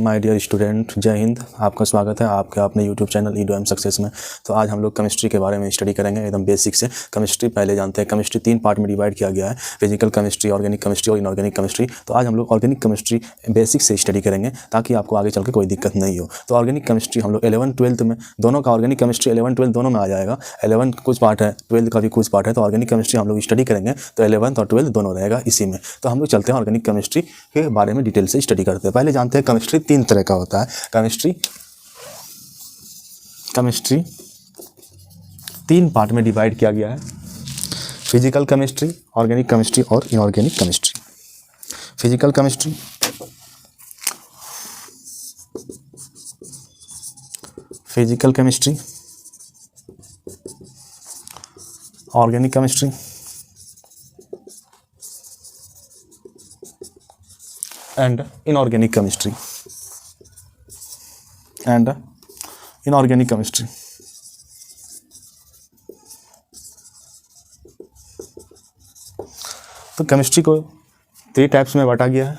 My dear student, जय हिंद। आपका स्वागत है आपके अपने यूट्यूब चैनल ईडोएम सक्सेस में। तो आज हम लोग केमिस्ट्री के बारे में स्टडी करेंगे एकदम बेसिक से। केमिस्ट्री पहले जानते हैं, केमिस्ट्री 3 पार्ट में डिवाइड किया गया है, फिजिकल केमिस्ट्री, ऑर्गेनिक केमिस्ट्री और इनऑर्गेनिक केमिस्ट्री। तो आज हम लोग ऑर्गेनिक केमिस्ट्री बेसिक से स्टडी करेंगे ताकि आपको आगे चल के कोई दिक्कत नहीं हो। तो ऑर्गेनिक केमिस्ट्री हम लोग 11th-12th में दोनों का, ऑर्गेनिक केमिस्ट्री 11th-12th दोनों में आ जाएगा। 11th कुछ पार्ट है, 12th का भी कुछ पार्ट है। तो ऑर्गेनिक केमिस्ट्री हम लोग स्टडी करेंगे तो 11th और 12th दोनों रहेगा इसी में। तो हम लोग चलते हैं ऑर्गेनिक केमिस्ट्री के बारे में डिटेल से स्टडी करते हैं। पहले जानते हैं केमिस्ट्री 3 तरह का होता है। केमिस्ट्री 3 पार्ट में डिवाइड किया गया है, फिजिकल केमिस्ट्री, ऑर्गेनिक केमिस्ट्री और inorganic chemistry. Physical chemistry, physical chemistry, organic chemistry and inorganic chemistry and inorganic chemistry। तो केमिस्ट्री को 3 टाइप्स में बांटा गया है,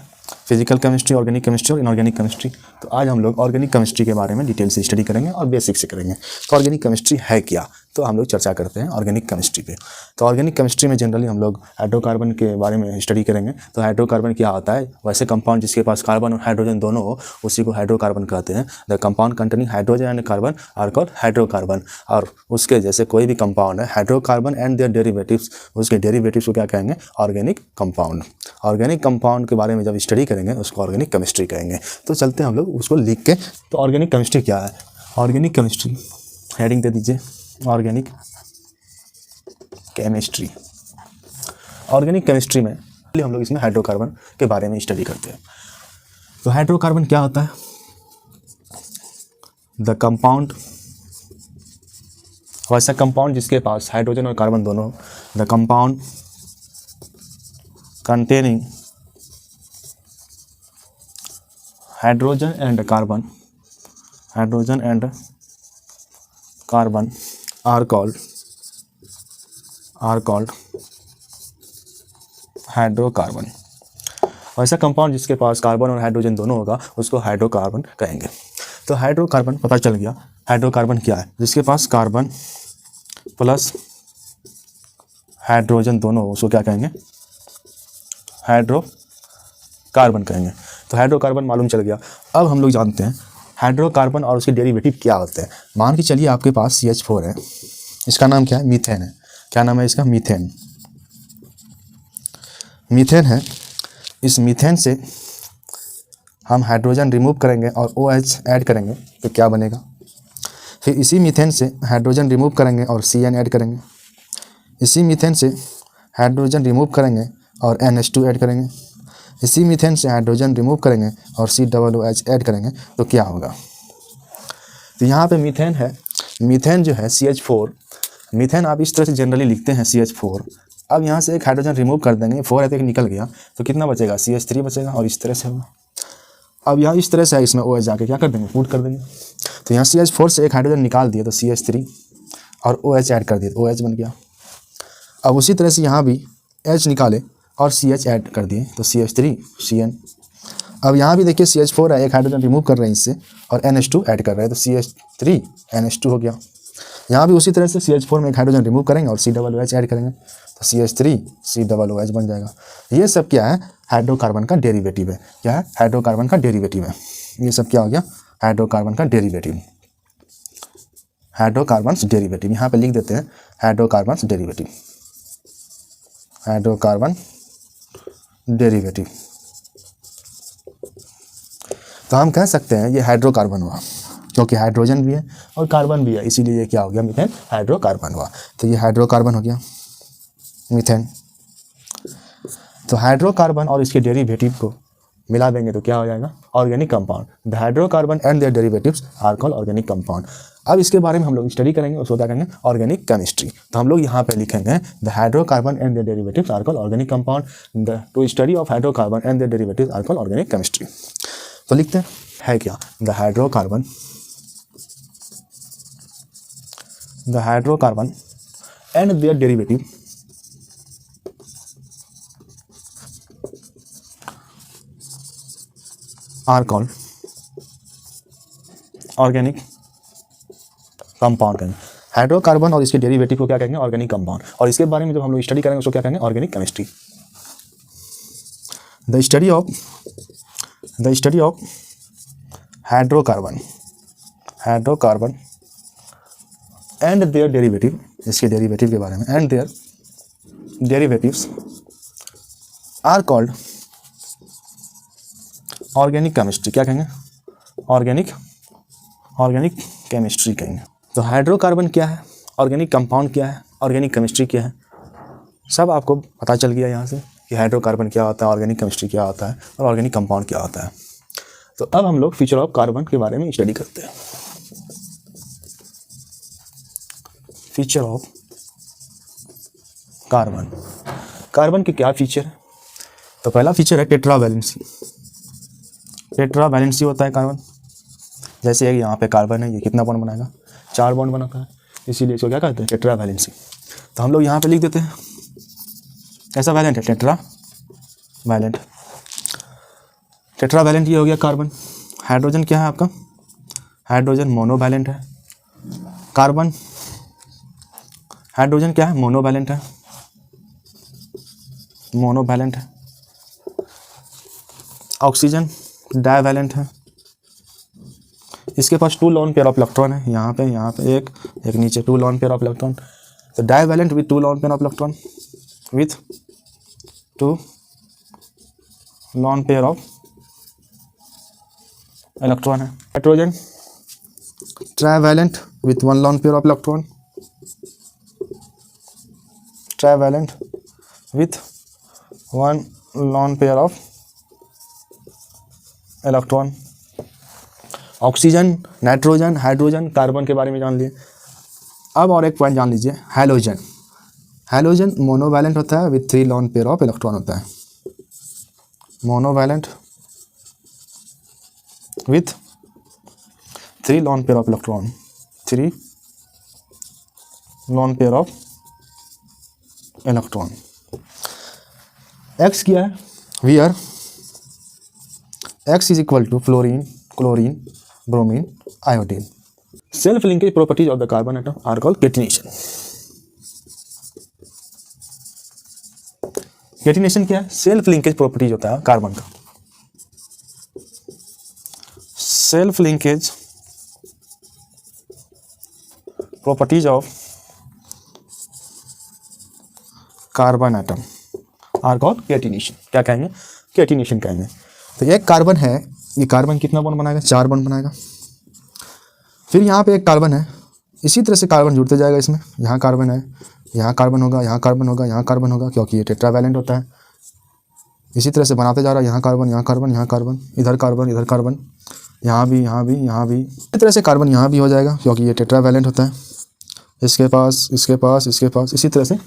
फिजिकल केमिस्ट्री, ऑर्गेनिक केमिस्ट्री और इनऑर्गेनिक केमिस्ट्री। तो आज हम लोग ऑर्गेनिक केमिस्ट्री के बारे में डिटेल से स्टडी करेंगे और बेसिक से करेंगे। तो ऑर्गेनिक केमिस्ट्री है क्या, तो हम लोग चर्चा करते हैं ऑर्गेनिक केमिस्ट्री पे। तो ऑर्गेनिक केमिस्ट्री में जनरली हम लोग हाइड्रोकार्बन के बारे में स्टडी करेंगे। तो हाइड्रोकार्बन क्या होता है, वैसे कंपाउंड जिसके पास कार्बन और हाइड्रोजन दोनों हो उसी को हाइड्रोकार्बन कहते हैं। The compound containing hydrogen and carbon are called hydrocarbon. और उसके जैसे कोई भी कंपाउंड है, हाइड्रोकार्बन एंड देयर डेरिवेटिव्स, उसके डेरिवेटिव्स को क्या कहेंगे, ऑर्गेनिक कंपाउंड। ऑर्गेनिक कंपाउंड के बारे में जब स्टडी करेंगे उसको ऑर्गेनिक केमिस्ट्री कहेंगे। तो चलते हैं हम लोग उसको लिख के। तो ऑर्गेनिक केमिस्ट्री क्या है, ऑर्गेनिक केमिस्ट्री हेडिंग दे दीजिए, ऑर्गेनिक केमिस्ट्री। ऑर्गेनिक केमिस्ट्री में हम लोग इसमें हाइड्रोकार्बन के बारे में स्टडी करते हैं। तो हाइड्रोकार्बन क्या होता है, द कंपाउंड, वैसा कंपाउंड जिसके पास हाइड्रोजन और कार्बन दोनों, the compound containing hydrogen and carbon, hydrogen and carbon are called hydrocarbon. वैसा कंपाउंड जिसके पास कार्बन और हाइड्रोजन दोनों होगा उसको हाइड्रोकार्बन कहेंगे। तो हाइड्रोकार्बन पता चल गया, हाइड्रोकार्बन क्या है, जिसके पास कार्बन प्लस हाइड्रोजन दोनों हो उसको क्या कहेंगे, हाइड्रोकार्बन कहेंगे। तो हाइड्रोकार्बन मालूम चल गया। अब हम लोग जानते हैं हाइड्रोकार्बन और उसके डेरिवेटिव क्या होते हैं। मान के चलिए आपके पास CH4 है, इसका नाम क्या है, मीथेन है। क्या नाम है इसका, मीथेन। मीथेन है। इस मीथेन से हम हाइड्रोजन रिमूव करेंगे और OH ऐड करेंगे तो क्या बनेगा। फिर इसी मीथेन से हाइड्रोजन रिमूव करेंगे और CN ऐड करेंगे। इसी मीथेन से हाइड्रोजन रिमूव करेंगे और NH2 ऐड करेंगे। इसी मीथेन से हाइड्रोजन रिमूव करेंगे और COOH ऐड करेंगे तो क्या होगा। तो यहाँ पे मीथेन है, मीथेन जो है CH4, मीथेन आप इस तरह से जनरली लिखते हैं CH4। अब यहाँ से एक हाइड्रोजन रिमूव कर देंगे, 4 है तो एक निकल गया, तो कितना बचेगा, CH3 बचेगा और इस तरह से होगा। अब यहाँ इस तरह से इसमें OH जाके क्या कर देंगे, पुट कर देंगे। तो यहाँ CH4 से एक हाइड्रोजन निकाल दिया तो CH3 और OH ऐड कर दिया तो OH बन गया। अब उसी तरह से यहाँ भी H निकाले और CH ऐड कर दिए तो CH3 CN। अब यहाँ भी देखिए CH4 है, एक हाइड्रोजन रिमूव कर रहे हैं इससे और NH2 ऐड कर रहे हैं तो CH3 NH2 हो गया। यहाँ भी उसी तरह से CH4 में एक हाइड्रोजन रिमूव करेंगे और COOH ऐड करेंगे तो CH3 COOH बन जाएगा। ये सब क्या है, हाइड्रोकार्बन का डेरिवेटिव है। क्या है, हाइड्रोकार्बन का डेरिवेटिव है। ये सब क्या हो गया, हाइड्रोकार्बन का डेरिवेटिव, हाइड्रोकार्बन्स डेरिवेटिव। यहाँ पे लिख देते हैं हाइड्रोकार्बन्स डेरिवेटिव, हाइड्रोकार्बन डेरिवेटिव। तो हम कह सकते हैं ये हाइड्रोकार्बन हुआ, क्योंकि हाइड्रोजन भी है और कार्बन भी है, इसीलिए ये क्या हो गया, मीथेन हाइड्रोकार्बन हुआ। तो ये हाइड्रोकार्बन हो गया मीथेन। तो हाइड्रोकार्बन और इसके डेरिवेटिव को मिला देंगे तो क्या हो जाएगा, organic compound. The hydrocarbon and their derivatives are called organic compound. अब इसके बारे में हम लोग स्टडी करेंगे, उसको क्या कहेंगे, ऑर्गेनिक केमिस्ट्री। तो हम लोग यहाँ पे लिखेंगे the hydrocarbon and their derivatives are called organic compound. The to study of hydrocarbon and their derivatives are called organic chemistry. तो लिखते हैं क्या, the hydrocarbon and their derivative are called organic compound कहेंगे। हाइड्रोकार्बन और इसके derivative को क्या कहेंगे? Organic compound. और इसके बारे में जब हम लोग स्टडी करेंगे उसको क्या कहेंगे? Organic chemistry. The study of hydrocarbon and their derivative, इसके डेरिवेटिव के बारे में, and their derivatives are called organic chemistry. क्या कहेंगे? ऑर्गेनिक केमिस्ट्री कहेंगे। तो हाइड्रोकार्बन क्या है, ऑर्गेनिक कंपाउंड क्या है, ऑर्गेनिक केमिस्ट्री क्या है, सब आपको पता चल गया यहाँ से कि हाइड्रोकार्बन क्या होता है, ऑर्गेनिक केमिस्ट्री क्या होता है और ऑर्गेनिक कंपाउंड क्या होता है। तो अब हम लोग फीचर ऑफ कार्बन के बारे में स्टडी करते हैं। फीचर ऑफ कार्बन के क्या फीचर है? तो पहला फीचर है टेट्रावैलेंसी। टेट्रावैलेंसी होता है कार्बन, जैसे एक यहाँ पे कार्बन है, ये कितना बॉन्ड बनाएगा? 4 बॉन्ड बनाता है, इसीलिए इसको क्या कहते हैं? टेट्रावैलेंसी। तो हम लोग यहाँ पे लिख देते हैं कैसा वैलेंट है? टेट्रावैलेंट। टेट्रावैलेंट ये हो गया कार्बन। हाइड्रोजन क्या है आपका? हाइड्रोजन मोनोवैलेंट है। कार्बन, हाइड्रोजन क्या है? मोनोवैलेंट है, मोनोवैलेंट है। ऑक्सीजन डाइवैलेंट है, इसके पास 2 लोन पेयर ऑफ इलेक्ट्रॉन है, यहाँ पे एक नीचे 2 लोन पेयर ऑफ इलेक्ट्रॉन। तो divalent with 2 lone pair of electron, with 2 lone pair of electron है। Nitrogen trivalent with 1 lone pair of electron, trivalent with 1 lone pair of electron. Oxygen, nitrogen, hydrogen, carbon के बारे में जान लिए। अब और एक पॉइंट जान लीजिए, हैलोजन। हैलोजन मोनोवैलेंट होता है with 3 lone pair of electron होता है, monovalent with 3 lone pair of electron, 3 lone pair of electron. X क्या है? Where X is equal to fluorine, chlorine, bromine, iodine. Self linkage properties of the carbon atom are called catenation. Catenation क्या है? Self linkage properties होता है carbon का। Self linkage properties of carbon atom are called catenation. क्या कहेंगे? केटिनेशन कहेंगे। तो एक कार्बन है, ये कार्बन कितना बॉन्ड बनाएगा? 4 बॉन्ड बनाएगा। फिर यहाँ पे एक कार्बन है, इसी तरह से कार्बन जुड़ते जाएगा इसमें। यहाँ कार्बन है, यहाँ कार्बन होगा, यहाँ कार्बन होगा, यहाँ कार्बन होगा, क्योंकि ये टेट्रावैलेंट होता है। इसी तरह से बनाते जा रहा है, यहाँ कार्बन, यहाँ कार्बन, यहाँ कार्बन, इधर कार्बन, इधर कार्बन, यहाँ भी, यहाँ भी, यहाँ भी। इसी तरह से कार्बन यहाँ भी हो जाएगा क्योंकि ये टेट्रावैलेंट होता है। इसके पास, इसके पास, इसके पास, इसी तरह से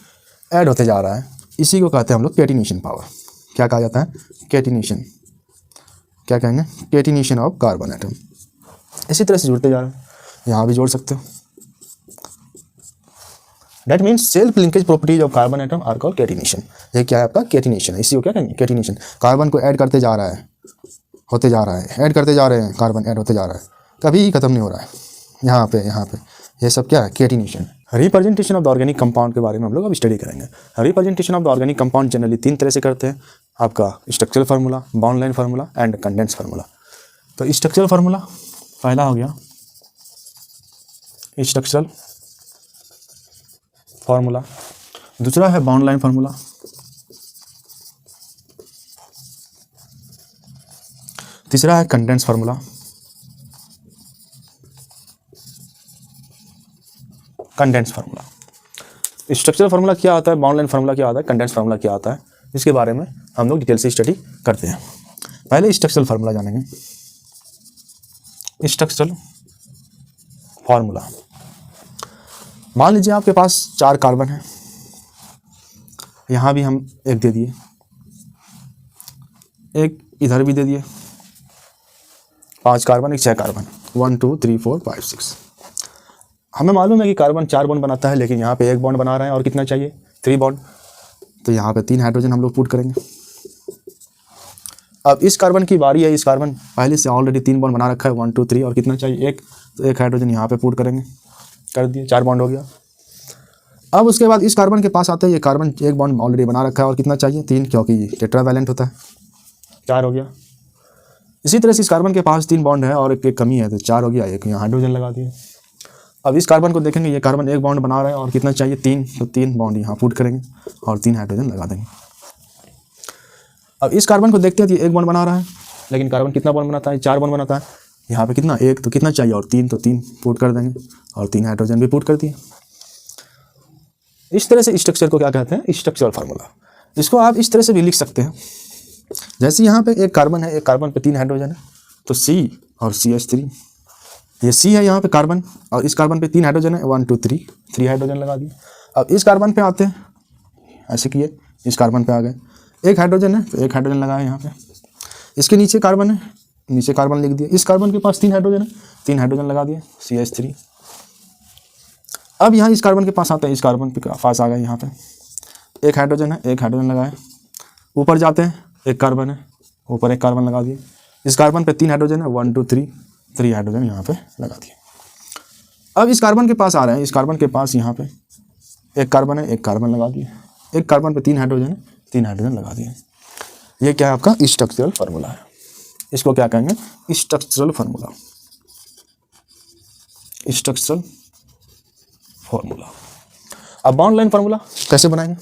ऐड होते जा रहा है। इसी को कहते हैं हम लोग केटिनेशन पावर। क्या कहा जाता है? केटिनेशन। क्या कहेंगे? केटिनेशन ऑफ कार्बन एटम। इसी तरह से जुड़ते जा रहे हैं, यहाँ भी जोड़ सकते हो। That means self linkage properties of carbon atom are called catenation. ये क्या है आपका? केटिनेशन है। इसी को क्या कहेंगे? केटिनेशन। कार्बन को ऐड करते जा रहा है, होते जा रहा है, ऐड करते जा रहे हैं, कार्बन ऐड होते जा रहा है, कभी खत्म नहीं हो रहा है। यहाँ पे ये सब क्या है? Catenation. Representation of the organic compound के बारे में हम लोग अब स्टडी करेंगे। Representation of the organic compound generally 3 तरह से करते हैं। आपका structural formula, bond line formula and condense formula. तो स्ट्रक्चरल फार्मूला पहला हो गया स्ट्रक्चरल फार्मूला, दूसरा है बाउंड लाइन फार्मूला, तीसरा है condense formula. Condense formula, structural formula क्या होता है, बाउंड लाइन फार्मूला क्या होता है, कंडेंस फार्मूला क्या होता है, इसके बारे में हम लोग डिटेल से स्टडी करते हैं। पहले स्ट्रक्चरल फार्मूला जानेंगे। स्ट्रक्चरल फार्मूला, मान लीजिए आपके पास 4 कार्बन है, यहाँ भी हम एक दे दिए, एक इधर भी दे दिए, 5 कार्बन, एक 6 कार्बन, 1 2 3 4 5 6। हमें मालूम है कि कार्बन 4 बॉन्ड बनाता है, लेकिन यहाँ पे 1 बॉन्ड बना रहे हैं और कितना चाहिए? 3 बॉन्ड। तो यहाँ पे 3 हाइड्रोजन हम लोग पुट करेंगे। अब इस कार्बन की बारी है, इस कार्बन पहले से ऑलरेडी 3 बॉन्ड बना रखा है, 1 2 3, और कितना चाहिए 1, तो 1 हाइड्रोजन यहाँ पे पुट करेंगे, कर दिए, 4 बॉन्ड हो गया। अब उसके बाद इस कार्बन के पास आता है, ये कार्बन 1 बॉन्ड ऑलरेडी बना रखा है और कितना चाहिए 3, क्योंकि ये टेट्रावैलेंट होता है, 4 हो गया। इसी तरह से इस कार्बन के पास 3 बॉन्ड है और एक कमी है, तो 4 हो गया, एक यहाँ हाइड्रोजन लगा दिए। अब इस कार्बन को देखेंगे, ये कार्बन 1 बॉन्ड बना रहा है और कितना चाहिए 3, तो 3 बॉन्ड यहाँ पुट करेंगे और 3 हाइड्रोजन लगा देंगे। अब इस कार्बन को देखते हैं, तो 1 बॉन्ड बना रहा है, लेकिन कार्बन कितना बॉन्ड बनाता है, 4 बॉन्ड बनाता है, यहाँ पे कितना 1, तो कितना चाहिए और 3, तो 3 पुट कर देंगे और 3 हाइड्रोजन भी पुट कर दिए। इस तरह से स्ट्रक्चर को क्या कहते हैं, स्ट्रक्चरल फार्मूला। इसको आप इस तरह से भी लिख सकते हैं, जैसे यहाँ पे एक कार्बन है, एक कार्बन पे 3 हाइड्रोजन है, तो C और CH3, ये C है यहाँ पे कार्बन, और इस कार्बन पे 3 हाइड्रोजन है, 1 2 3, 3 हाइड्रोजन लगा दिए। अब इस कार्बन पे आते हैं, ऐसे किए, इस कार्बन पे आ गए, 1 हाइड्रोजन है तो 1 हाइड्रोजन लगाए यहाँ पे। इसके नीचे कार्बन है, नीचे कार्बन लिख दिया। इस कार्बन के पास 3 हाइड्रोजन है, 3 हाइड्रोजन लगा दिए, CH3। अब यहाँ इस कार्बन के पास आते हैं, इस कार्बन के पास आ गए, यहाँ पे 1 हाइड्रोजन है, 1 हाइड्रोजन लगाए। ऊपर जाते हैं, 1 कार्बन है, ऊपर 1 कार्बन लगा दिए। इस कार्बन पे 3 हाइड्रोजन है, 1 2 3, 3 हाइड्रोजन यहाँ पे लगा दिए। अब इस कार्बन के पास आ रहे हैं, इस कार्बन के पास यहाँ पे 1 कार्बन है, 1 कार्बन लगा दिए। 1 कार्बन पे 3 हाइड्रोजन है, 3 हाइड्रोजन लगा दिए। ये क्या है आपका स्ट्रक्चरल फार्मूला है। इसको क्या कहेंगे, स्ट्रक्चरल फार्मूला, स्ट्रक्चरल फार्मूला। अब बॉन्ड लाइन फार्मूला कैसे बनाएंगे,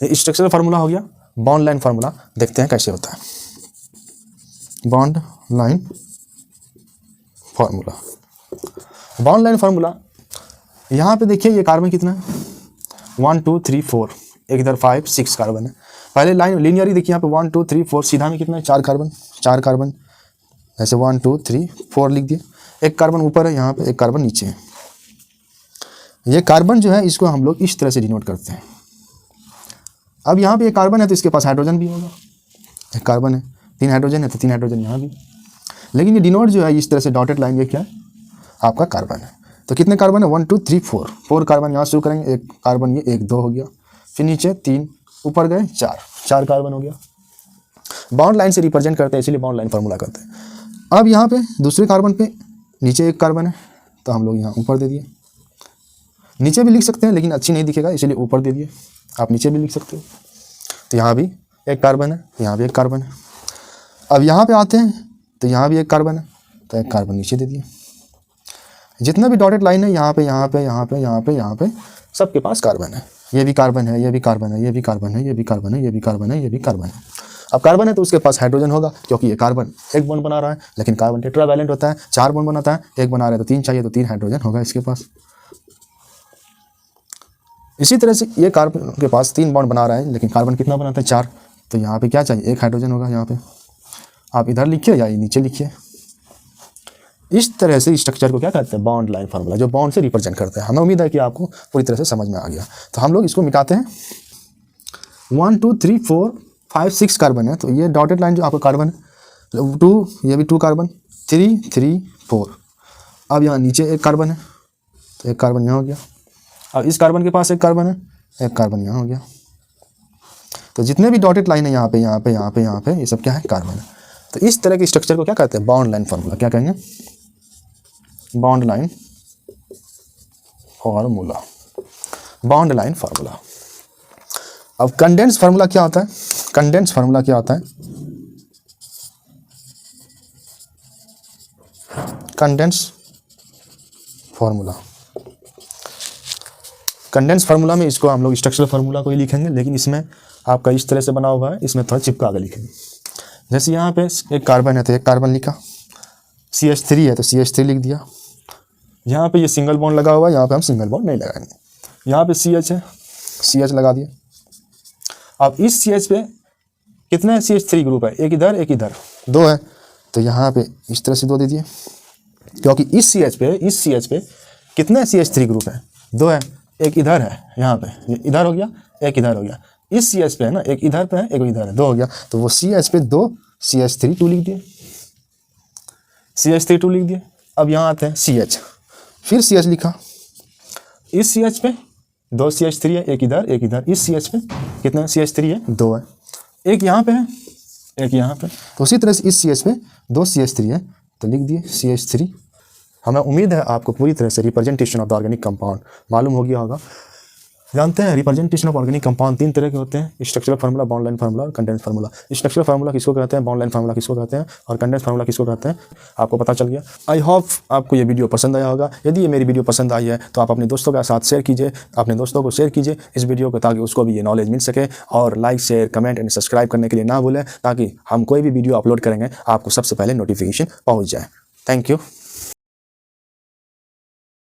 ये स्ट्रक्चरल फार्मूला हो गया। बॉन्ड लाइन फार्मूला देखते हैं कैसे होता है। Bond line formula, bond line formula, यहाँ पे देखिए ये कार्बन कितना है, 1 2 3 4, एक इधर 5 6 कार्बन है। पहले लाइन लीनियरी देखिए, यहाँ पे 1 2 3 4, सीधा में कितना है 4 कार्बन, 4 कार्बन, ऐसे 1 2 3 4 लिख दिए। 1 कार्बन ऊपर है, यहाँ पे 1 कार्बन नीचे है। ये कार्बन जो है इसको हम लोग इस तरह से डिनोट करते हैं। अब यहाँ पे एक कार्बन है तो इसके पास हाइड्रोजन भी होगा, एक कार्बन है, 3 हाइड्रोजन है तो 3 हाइड्रोजन यहाँ भी। लेकिन ये डिनोट जो है इस तरह से डॉटेड लाइन, ये क्या है आपका कार्बन है। तो कितने कार्बन है 1 2 3 4, 4 कार्बन यहाँ शुरू करेंगे, 1 कार्बन ये 1 2 हो गया, फिर नीचे 3, ऊपर गए 4, 4 कार्बन हो गया। बॉन्ड लाइन से रिप्रेजेंट करते हैं, इसलिए बॉन्ड लाइन फार्मूला करते हैं। अब यहाँ पे दूसरे कार्बन पे नीचे 1 कार्बन है तो हम लोग यहाँ ऊपर दे दिए। नीचे भी लिख सकते हैं लेकिन अच्छी नहीं दिखेगा, इसलिए ऊपर दे दिए। आप नीचे भी लिख सकते हो। तो यहाँ भी 1 कार्बन है, यहाँ भी 1 कार्बन है। अब यहाँ पे आते हैं तो यहाँ भी 1 कार्बन है, तो 1 कार्बन नीचे दे दिए। जितना भी डॉटेड लाइन है यहाँ पे, यहाँ पे, यहाँ पे, यहाँ पे, यहाँ पे, सबके पास कार्बन है। ये भी कार्बन है, ये भी कार्बन है, ये भी कार्बन है, ये भी कार्बन है, ये भी कार्बन है, ये भी कार्बन है। अब कार्बन है तो उसके पास हाइड्रोजन होगा, क्योंकि ये कार्बन 1 बॉन्ड बना रहा है, लेकिन कार्बन टेट्रावैलेंट होता है, 4 बॉन्ड बनाता है, 1 बना रहा है तो 3 चाहिए, तो 3 हाइड्रोजन होगा इसके पास। इसी तरह से ये कार्बन के पास 3 बॉन्ड बना रहा है, लेकिन कार्बन कितना बनाता है 4, तो यहाँ पे क्या चाहिए 1 हाइड्रोजन होगा। यहाँ पे आप इधर लिखिए या नीचे लिखिए। इस तरह से स्ट्रक्चर को क्या कहते हैं, बॉन्ड लाइन फार्मूला, जो बॉन्ड से रिप्रेजेंट करते हैं। हमें उम्मीद है कि आपको पूरी तरह से समझ में आ गया। तो हम लोग इसको मिटाते हैं। 1 2 3 4 5 6 कार्बन है, तो ये डॉटेड लाइन जो आपका कार्बन है, 2, ये भी 2 कार्बन, 3 3 4। अब यहाँ नीचे 1 कार्बन है, तो 1 कार्बन यहाँ हो गया। अब इस कार्बन के पास 1 कार्बन है, 1 कार्बन यहाँ हो गया। तो जितने भी डॉटेड लाइन है यहाँ पे, यहाँ पे, यहाँ पे, यहाँ पे, ये सब क्या है कार्बन है। तो इस तरह के स्ट्रक्चर को क्या कहते हैं, बॉन्ड लाइन फार्मूला। क्या कहेंगे, bond line formula, bond line formula. अब कंडेंस फार्मूला क्या होता है, कंडेंस फार्मूला क्या होता है, कंडेंस फार्मूला। कंडेंस फार्मूला में इसको हम लोग स्ट्रक्चरल फार्मूला को ही लिखेंगे, लेकिन इसमें आपका इस तरह से बना हुआ है, इसमें थोड़ा चिपका के लिखेंगे। जैसे यहाँ पे 1 कार्बन है तो 1 कार्बन लिखा, CH3 है तो CH3 लिख दिया। यहाँ पे ये सिंगल बॉन्ड लगा हुआ है, यहाँ पे हम सिंगल बॉन्ड नहीं लगाएंगे। यहाँ पे CH है, CH लगा दिया। अब इस CH पे कितने CH3 ग्रुप है, एक इधर एक इधर, 2 है, तो यहाँ पे इस तरह से 2 दे दिए, क्योंकि इस CH पे कितने CH3 ग्रुप है, 2 है, एक इधर है, यहाँ पे इधर हो गया, एक इधर हो गया। इस CH पे है ना, एक इधर पे है, एक इधर है, 2 हो गया, तो वो CH पे 2 CH3 2 लिख दिए, CH3 2 लिख दिए। अब यहाँ आते हैं CH, फिर CH लिखा। इस CH पे 2 CH3 है, एक इधर एक इधर। इस CH पे कितना CH3 है, 2 है, एक यहाँ पे है, एक यहाँ पे। तो उसी तरह से इस CH पे 2 CH3 है, तो लिख दिए CH3। हमें उम्मीद है आपको पूरी तरह से representation of the organic compound मालूम हो गया होगा। जानते हैं रिप्रेजेंटेशन ऑफ ऑर्गेनिक कंपाउंड 3 तरह के होते हैं, structural formula, bond line formula और कंडेंस फार्मूला। स्ट्रक्चरल फार्मूला किसको कहते हैं, बॉन्ड लाइन फार्मूला किसको कहते हैं और कंडेंस फार्मूला किसको कहते हैं, आपको पता चल गया। आई होप आपको ये वीडियो पसंद आया होगा। यदि ये मेरी वीडियो पसंद आई है तो आप अपने दोस्तों के साथ शेयर कीजिए, अपने दोस्तों को शेयर कीजिए इस वीडियो को, ताकि उसको भी ये नॉलेज मिल सके। और like, share, comment and subscribe करने के लिए ना भूलें, ताकि हम कोई भी वीडियो अपलोड करेंगे आपको सबसे पहले नोटिफिकेशन पहुँच जाए। Thank you.